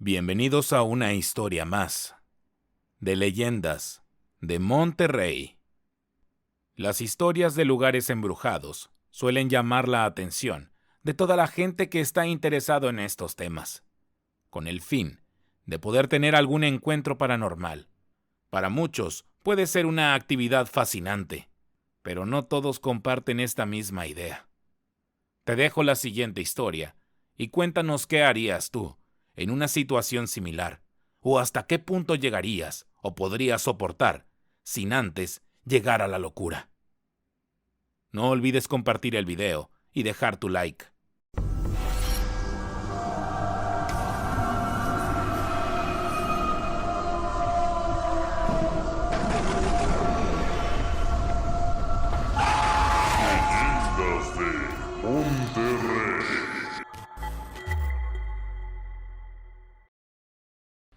Bienvenidos a una historia más de leyendas de Monterrey. Las historias de lugares embrujados suelen llamar la atención de toda la gente que está interesado en estos temas, con el fin de poder tener algún encuentro paranormal. Para muchos puede ser una actividad fascinante, pero no todos comparten esta misma idea. Te dejo la siguiente historia y cuéntanos qué harías tú en una situación similar, o hasta qué punto llegarías o podrías soportar sin antes llegar a la locura. No olvides compartir el video y dejar tu like. Leyendas de Monterrey.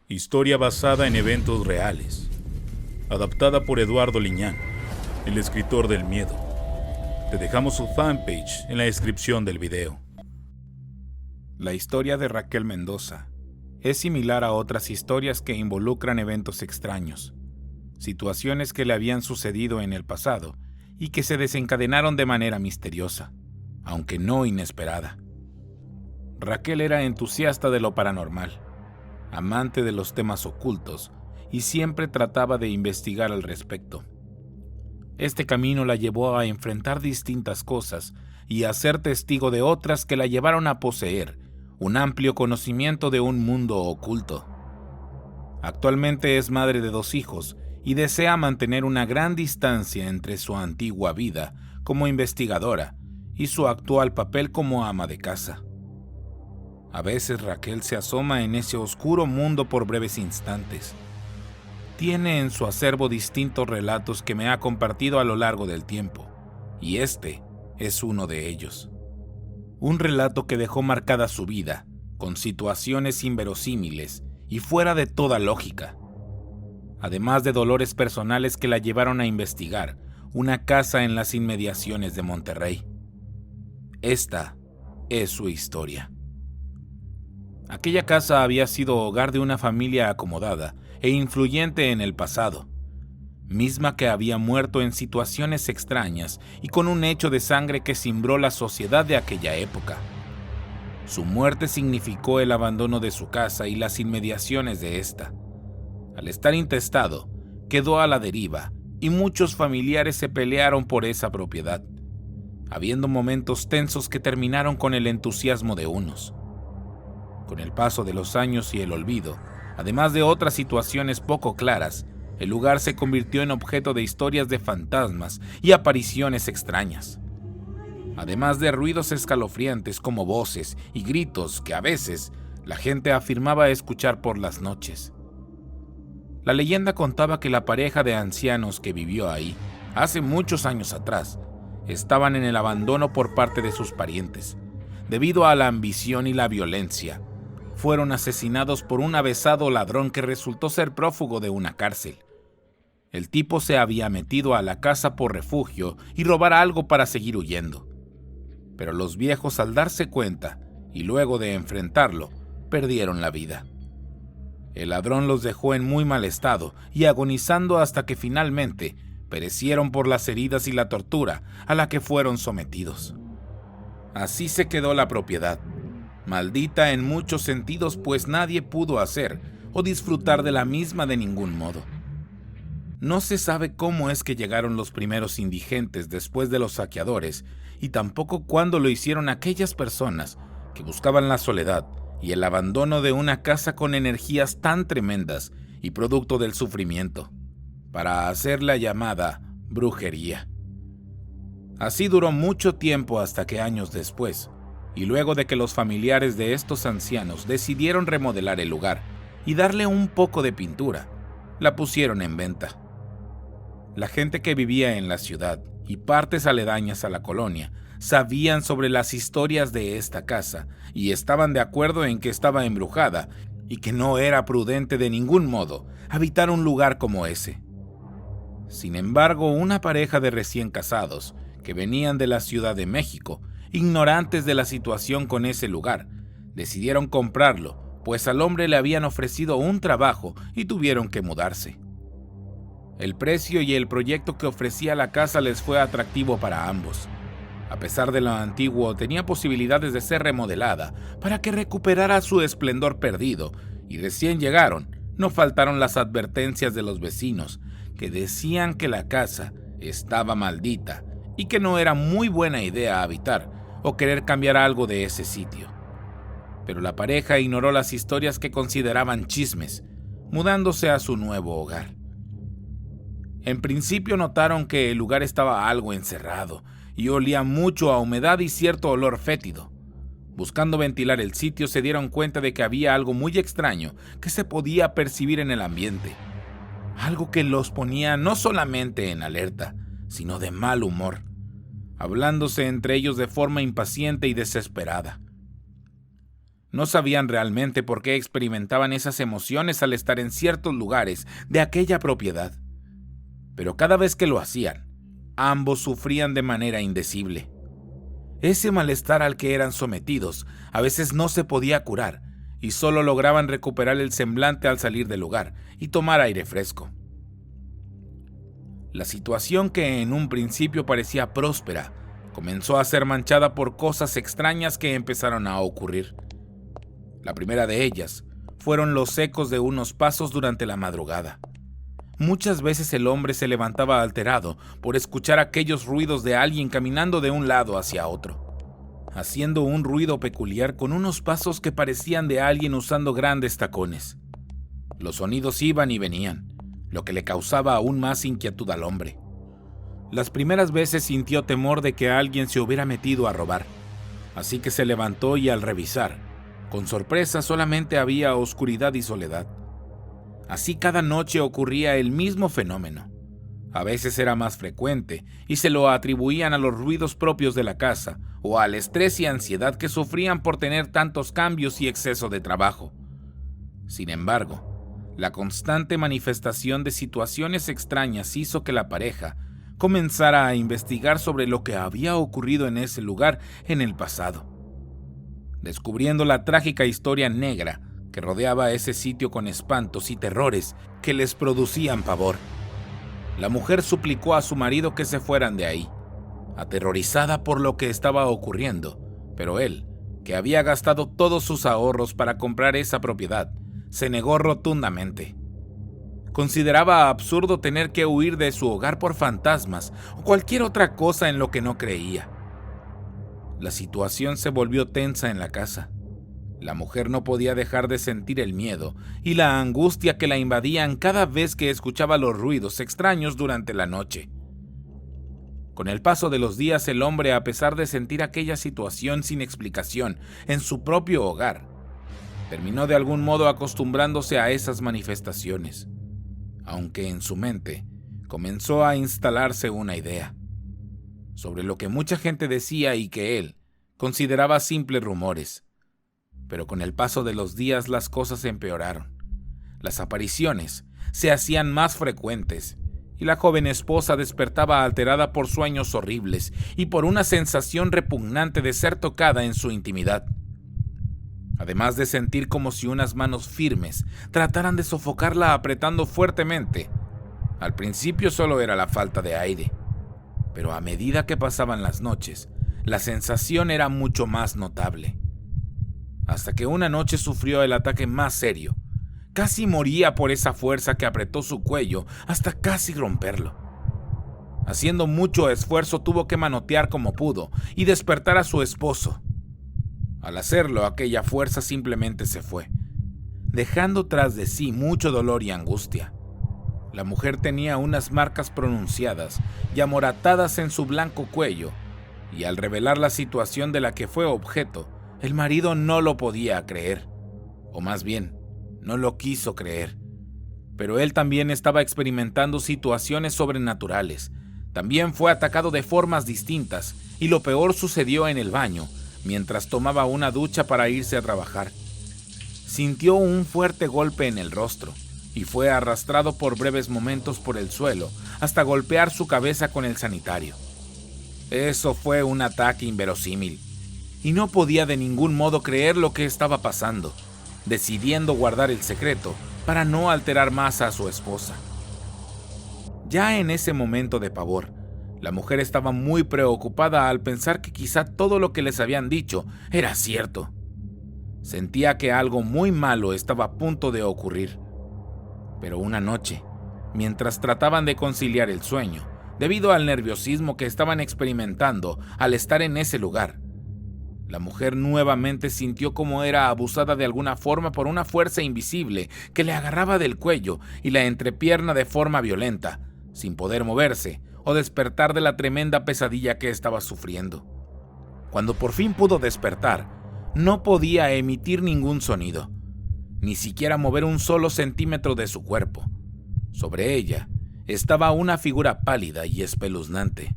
Historia basada en eventos reales. Adaptada por Eduardo Liñán, el escritor del miedo. Te dejamos su fanpage en la descripción del video. La historia de Raquel Mendoza es similar a otras historias que involucran eventos extraños, situaciones que le habían sucedido en el pasado y que se desencadenaron de manera misteriosa, aunque no inesperada. Raquel era entusiasta de lo paranormal, amante de los temas ocultos, y siempre trataba de investigar al respecto. Este camino la llevó a enfrentar distintas cosas y a ser testigo de otras que la llevaron a poseer un amplio conocimiento de un mundo oculto. Actualmente es madre de 2 hijos y desea mantener una gran distancia entre su antigua vida como investigadora y su actual papel como ama de casa. A veces Raquel se asoma en ese oscuro mundo por breves instantes. Tiene en su acervo distintos relatos que me ha compartido a lo largo del tiempo, y este es uno de ellos. Un relato que dejó marcada su vida, con situaciones inverosímiles y fuera de toda lógica, además de dolores personales que la llevaron a investigar una casa en las inmediaciones de Monterrey. Esta es su historia. Aquella casa había sido hogar de una familia acomodada e influyente en el pasado, misma que había muerto en situaciones extrañas y con un hecho de sangre que cimbró la sociedad de aquella época. Su muerte significó el abandono de su casa y las inmediaciones de esta. Al estar intestado, quedó a la deriva y muchos familiares se pelearon por esa propiedad, habiendo momentos tensos que terminaron con el entusiasmo de unos. Con el paso de los años y el olvido, además de otras situaciones poco claras, el lugar se convirtió en objeto de historias de fantasmas y apariciones extrañas, además de ruidos escalofriantes como voces y gritos que a veces la gente afirmaba escuchar por las noches. La leyenda contaba que la pareja de ancianos que vivió ahí, hace muchos años atrás, estaban en el abandono por parte de sus parientes. Debido a la ambición y la violencia, fueron asesinados por un avesado ladrón que resultó ser prófugo de una cárcel. El tipo se había metido a la casa por refugio y robar algo para seguir huyendo. Pero los viejos, al darse cuenta y luego de enfrentarlo, perdieron la vida. El ladrón los dejó en muy mal estado y agonizando hasta que finalmente perecieron por las heridas y la tortura a la que fueron sometidos. Así se quedó la propiedad, maldita en muchos sentidos, pues nadie pudo hacer o disfrutar de la misma de ningún modo. No se sabe cómo es que llegaron los primeros indigentes después de los saqueadores y tampoco cuándo lo hicieron aquellas personas que buscaban la soledad y el abandono de una casa con energías tan tremendas y producto del sufrimiento, para hacer la llamada brujería. Así duró mucho tiempo hasta que años después, y luego de que los familiares de estos ancianos decidieron remodelar el lugar y darle un poco de pintura, la pusieron en venta. La gente que vivía en la ciudad y partes aledañas a la colonia sabían sobre las historias de esta casa y estaban de acuerdo en que estaba embrujada y que no era prudente de ningún modo habitar un lugar como ese. Sin embargo, una pareja de recién casados que venían de la Ciudad de México, ignorantes de la situación con ese lugar, decidieron comprarlo pues al hombre le habían ofrecido un trabajo y tuvieron que mudarse. El precio y el proyecto que ofrecía la casa les fue atractivo para ambos. A pesar de lo antiguo, tenía posibilidades de ser remodelada para que recuperara su esplendor perdido, y recién llegaron, no faltaron las advertencias de los vecinos, que decían que la casa estaba maldita y que no era muy buena idea habitar o querer cambiar algo de ese sitio. Pero la pareja ignoró las historias que consideraban chismes, mudándose a su nuevo hogar. En principio notaron que el lugar estaba algo encerrado y olía mucho a humedad y cierto olor fétido. Buscando ventilar el sitio, se dieron cuenta de que había algo muy extraño que se podía percibir en el ambiente. Algo que los ponía no solamente en alerta, sino de mal humor, hablándose entre ellos de forma impaciente y desesperada. No sabían realmente por qué experimentaban esas emociones al estar en ciertos lugares de aquella propiedad, pero cada vez que lo hacían, ambos sufrían de manera indecible. Ese malestar al que eran sometidos a veces no se podía curar y solo lograban recuperar el semblante al salir del lugar y tomar aire fresco. La situación, que en un principio parecía próspera, comenzó a ser manchada por cosas extrañas que empezaron a ocurrir. La primera de ellas fueron los ecos de unos pasos durante la madrugada. Muchas veces el hombre se levantaba alterado por escuchar aquellos ruidos de alguien caminando de un lado hacia otro, haciendo un ruido peculiar con unos pasos que parecían de alguien usando grandes tacones. Los sonidos iban y venían, lo que le causaba aún más inquietud al hombre. Las primeras veces sintió temor de que alguien se hubiera metido a robar, así que se levantó y al revisar, con sorpresa solamente había oscuridad y soledad. Así cada noche ocurría el mismo fenómeno. A veces era más frecuente y se lo atribuían a los ruidos propios de la casa o al estrés y ansiedad que sufrían por tener tantos cambios y exceso de trabajo. Sin embargo, la constante manifestación de situaciones extrañas hizo que la pareja comenzara a investigar sobre lo que había ocurrido en ese lugar en el pasado, descubriendo la trágica historia negra que rodeaba ese sitio con espantos y terrores que les producían pavor. La mujer suplicó a su marido que se fueran de ahí, aterrorizada por lo que estaba ocurriendo, pero él, que había gastado todos sus ahorros para comprar esa propiedad, se negó rotundamente. Consideraba absurdo tener que huir de su hogar por fantasmas o cualquier otra cosa en lo que no creía. La situación se volvió tensa en la casa. La mujer no podía dejar de sentir el miedo y la angustia que la invadían cada vez que escuchaba los ruidos extraños durante la noche. Con el paso de los días, el hombre, a pesar de sentir aquella situación sin explicación en su propio hogar, terminó de algún modo acostumbrándose a esas manifestaciones, aunque en su mente comenzó a instalarse una idea sobre lo que mucha gente decía y que él consideraba simples rumores. Pero con el paso de los días las cosas empeoraron. Las apariciones se hacían más frecuentes y la joven esposa despertaba alterada por sueños horribles y por una sensación repugnante de ser tocada en su intimidad. Además de sentir como si unas manos firmes trataran de sofocarla apretando fuertemente. Al principio solo era la falta de aire, pero a medida que pasaban las noches, la sensación era mucho más notable. Hasta que una noche sufrió el ataque más serio. Casi moría por esa fuerza que apretó su cuello hasta casi romperlo. Haciendo mucho esfuerzo, tuvo que manotear como pudo y despertar a su esposo. Al hacerlo, aquella fuerza simplemente se fue, dejando tras de sí mucho dolor y angustia. La mujer tenía unas marcas pronunciadas y amoratadas en su blanco cuello, y al revelar la situación de la que fue objeto, el marido no lo podía creer, o más bien, no lo quiso creer. Pero él también estaba experimentando situaciones sobrenaturales. También fue atacado de formas distintas, y lo peor sucedió en el baño, mientras tomaba una ducha para irse a trabajar. Sintió un fuerte golpe en el rostro, y fue arrastrado por breves momentos por el suelo, hasta golpear su cabeza con el sanitario. Eso fue un ataque inverosímil, y no podía de ningún modo creer lo que estaba pasando. decidiendo guardar el secreto para no alterar más a su esposa. Ya en ese momento de pavor, la mujer estaba muy preocupada al pensar que quizá todo lo que les habían dicho era cierto. Sentía que algo muy malo estaba a punto de ocurrir. Pero una noche, mientras trataban de conciliar el sueño, debido al nerviosismo que estaban experimentando al estar en ese lugar, la mujer nuevamente sintió como era abusada de alguna forma por una fuerza invisible que le agarraba del cuello y la entrepierna de forma violenta, sin poder moverse o despertar de la tremenda pesadilla que estaba sufriendo. Cuando por fin pudo despertar, no podía emitir ningún sonido, ni siquiera mover un solo centímetro de su cuerpo. Sobre ella estaba una figura pálida y espeluznante.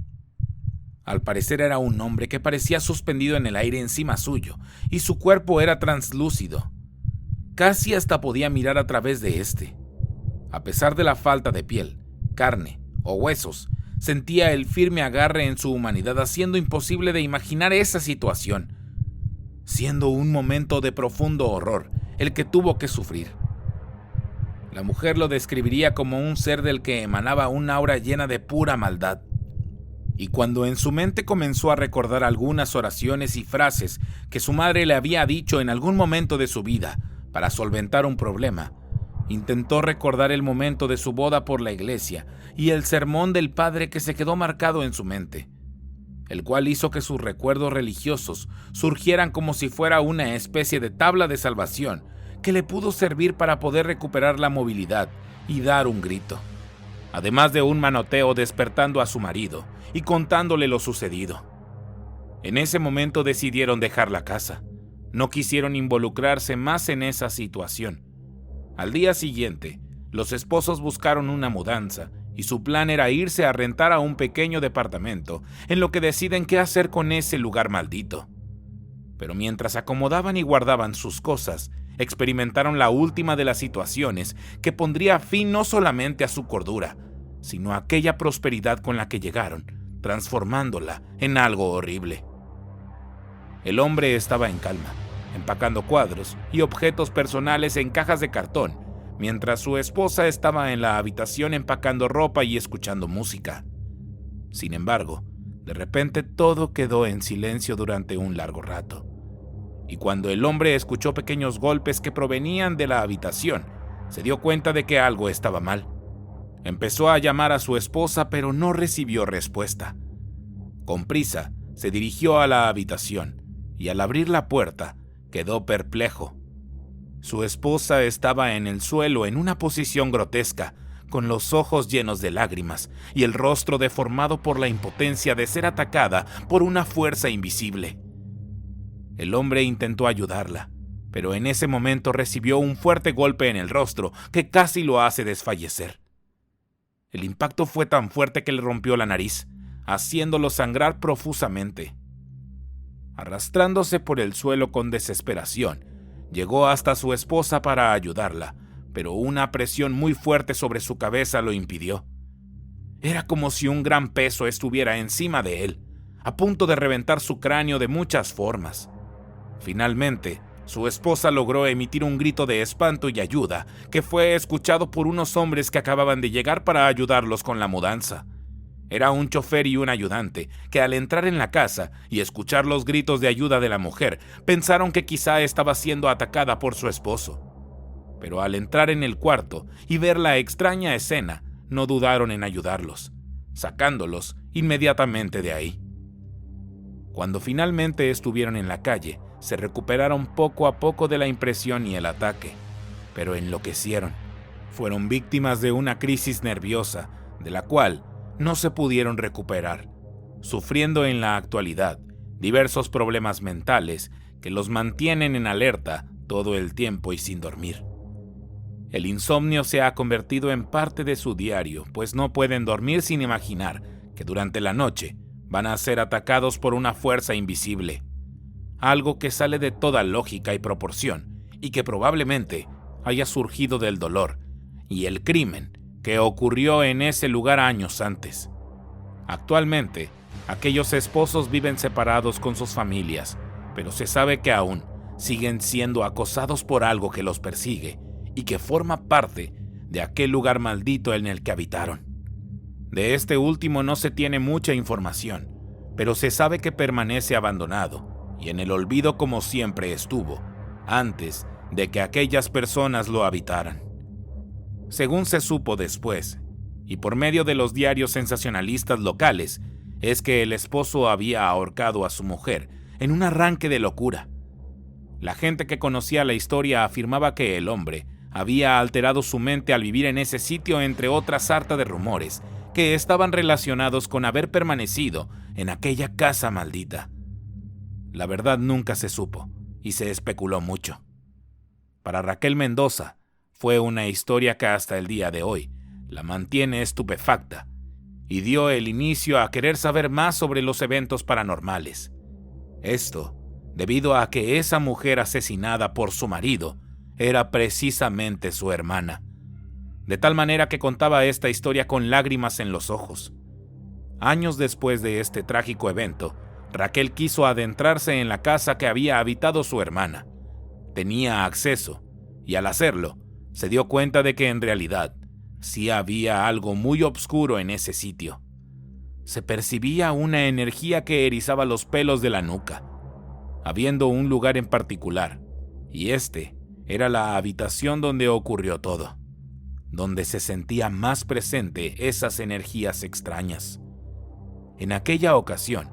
Al parecer era un hombre que parecía suspendido en el aire encima suyo, y su cuerpo era translúcido. Casi hasta podía mirar a través de este. A pesar de la falta de piel, carne o huesos, sentía el firme agarre en su humanidad, haciendo imposible de imaginar esa situación, siendo un momento de profundo horror el que tuvo que sufrir. La mujer lo describiría como un ser del que emanaba una aura llena de pura maldad. Y cuando en su mente comenzó a recordar algunas oraciones y frases que su madre le había dicho en algún momento de su vida para solventar un problema, intentó recordar el momento de su boda por la iglesia y el sermón del padre que se quedó marcado en su mente, el cual hizo que sus recuerdos religiosos surgieran como si fuera una especie de tabla de salvación que le pudo servir para poder recuperar la movilidad y dar un grito, además de un manoteo despertando a su marido y contándole lo sucedido. En ese momento decidieron dejar la casa. No quisieron involucrarse más en esa situación. Al día siguiente, los esposos buscaron una mudanza y su plan era irse a rentar a un pequeño departamento, en lo que deciden qué hacer con ese lugar maldito. Pero mientras acomodaban y guardaban sus cosas, experimentaron la última de las situaciones que pondría fin no solamente a su cordura, sino a aquella prosperidad con la que llegaron, transformándola en algo horrible. El hombre estaba en calma, empacando cuadros y objetos personales en cajas de cartón, mientras su esposa estaba en la habitación empacando ropa y escuchando música. Sin embargo, de repente todo quedó en silencio durante un largo rato. Y cuando el hombre escuchó pequeños golpes que provenían de la habitación, se dio cuenta de que algo estaba mal. Empezó a llamar a su esposa, pero no recibió respuesta. Con prisa, se dirigió a la habitación y al abrir la puerta, quedó perplejo. Su esposa estaba en el suelo en una posición grotesca, con los ojos llenos de lágrimas y el rostro deformado por la impotencia de ser atacada por una fuerza invisible. El hombre intentó ayudarla, pero en ese momento recibió un fuerte golpe en el rostro que casi lo hace desfallecer. El impacto fue tan fuerte que le rompió la nariz, haciéndolo sangrar profusamente. Arrastrándose por el suelo con desesperación, llegó hasta su esposa para ayudarla, pero una presión muy fuerte sobre su cabeza lo impidió. Era como si un gran peso estuviera encima de él, a punto de reventar su cráneo de muchas formas. Finalmente, su esposa logró emitir un grito de espanto y ayuda, que fue escuchado por unos hombres que acababan de llegar para ayudarlos con la mudanza. Era un chofer y un ayudante, que al entrar en la casa y escuchar los gritos de ayuda de la mujer, pensaron que quizá estaba siendo atacada por su esposo. Pero al entrar en el cuarto y ver la extraña escena, no dudaron en ayudarlos, sacándolos inmediatamente de ahí. Cuando finalmente estuvieron en la calle, se recuperaron poco a poco de la impresión y el ataque, pero enloquecieron. Fueron víctimas de una crisis nerviosa, de la cual no se pudieron recuperar, sufriendo en la actualidad diversos problemas mentales que los mantienen en alerta todo el tiempo y sin dormir. El insomnio se ha convertido en parte de su diario, pues no pueden dormir sin imaginar que durante la noche van a ser atacados por una fuerza invisible, algo que sale de toda lógica y proporción y que probablemente haya surgido del dolor y el crimen que ocurrió en ese lugar años antes. Actualmente, aquellos esposos viven separados con sus familias, pero se sabe que aún siguen siendo acosados por algo que los persigue y que forma parte de aquel lugar maldito en el que habitaron. De este último no se tiene mucha información, pero se sabe que permanece abandonado y en el olvido como siempre estuvo, antes de que aquellas personas lo habitaran. Según se supo después, y por medio de los diarios sensacionalistas locales, es que el esposo había ahorcado a su mujer en un arranque de locura. La gente que conocía la historia afirmaba que el hombre había alterado su mente al vivir en ese sitio, entre otras sarta de rumores que estaban relacionados con haber permanecido en aquella casa maldita. La verdad nunca se supo y se especuló mucho. Para Raquel Mendoza fue una historia que hasta el día de hoy la mantiene estupefacta y dio el inicio a querer saber más sobre los eventos paranormales. Esto debido a que esa mujer asesinada por su marido era precisamente su hermana, de tal manera que contaba esta historia con lágrimas en los ojos. Años después de este trágico evento, Raquel quiso adentrarse en la casa que había habitado su hermana. Tenía acceso, y al hacerlo, se dio cuenta de que en realidad sí había algo muy oscuro en ese sitio. Se percibía una energía que erizaba los pelos de la nuca, habiendo un lugar en particular, y este era la habitación donde ocurrió todo, donde se sentía más presente esas energías extrañas. En aquella ocasión,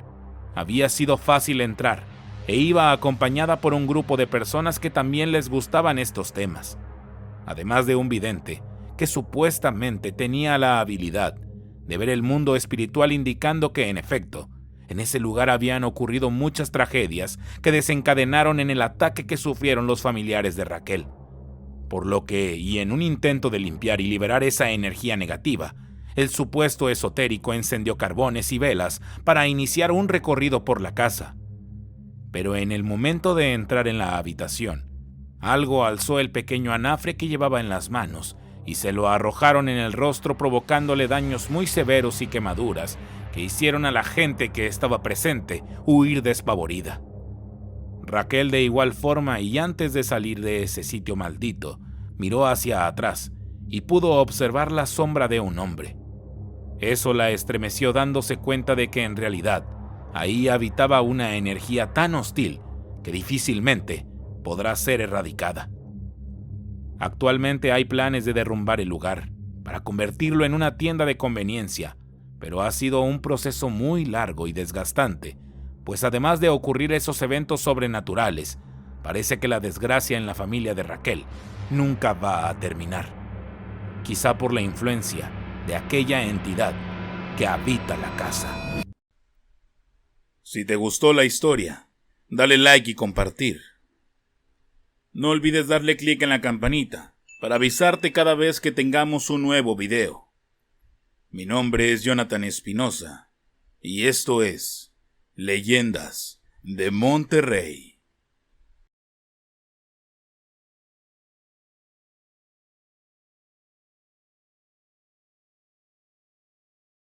había sido fácil entrar e iba acompañada por un grupo de personas que también les gustaban estos temas, además de un vidente que supuestamente tenía la habilidad de ver el mundo espiritual, indicando que, en efecto, en ese lugar habían ocurrido muchas tragedias que desencadenaron en el ataque que sufrieron los familiares de Raquel. Por lo que, y en un intento de limpiar y liberar esa energía negativa, el supuesto esotérico encendió carbones y velas para iniciar un recorrido por la casa. Pero en el momento de entrar en la habitación, algo alzó el pequeño anafre que llevaba en las manos y se lo arrojaron en el rostro, provocándole daños muy severos y quemaduras que hicieron a la gente que estaba presente huir despavorida. Raquel, de igual forma, y antes de salir de ese sitio maldito, miró hacia atrás y pudo observar la sombra de un hombre. Eso la estremeció, dándose cuenta de que en realidad ahí habitaba una energía tan hostil que difícilmente podrá ser erradicada. Actualmente hay planes de derrumbar el lugar para convertirlo en una tienda de conveniencia, pero ha sido un proceso muy largo y desgastante, pues además de ocurrir esos eventos sobrenaturales, parece que la desgracia en la familia de Raquel nunca va a terminar. Quizá por la influencia de aquella entidad que habita la casa. Si te gustó la historia, dale like y compartir. No olvides darle clic en la campanita para avisarte cada vez que tengamos un nuevo video. Mi nombre es Jonathan Espinosa y esto es Leyendas de Monterrey.